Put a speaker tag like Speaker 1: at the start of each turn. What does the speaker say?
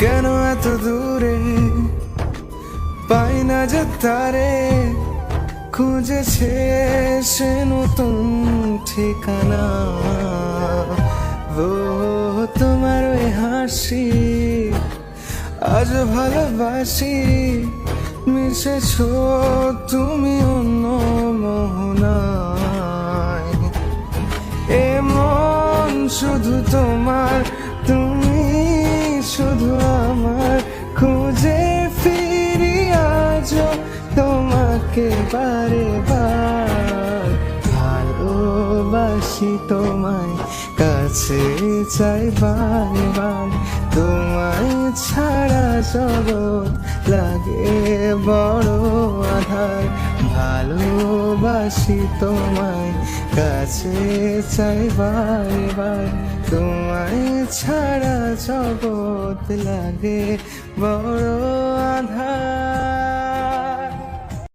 Speaker 1: কেন এত দূরে পাই না যে তারে, খুঁজেছে সে নতুন ঠিকানা। ও তোমার ওই হাসি আজ ভালোবাসি, মিশেছ তুমি অন্য মোহনায়। এ মন শুধু তোমার, তুমি শুধু আমার, খুঁজে ফিরি আজ তোমাকে বারে বার। ভালোবাসি তোমায়, কাছে চাই বারবার, তোমায় ছাড়া জগৎ লাগে বড় আধার। ভালোবাসি তোমায়, কাছে চাই বারবার, তোমায় ছাড়া জগৎ লাগে বড়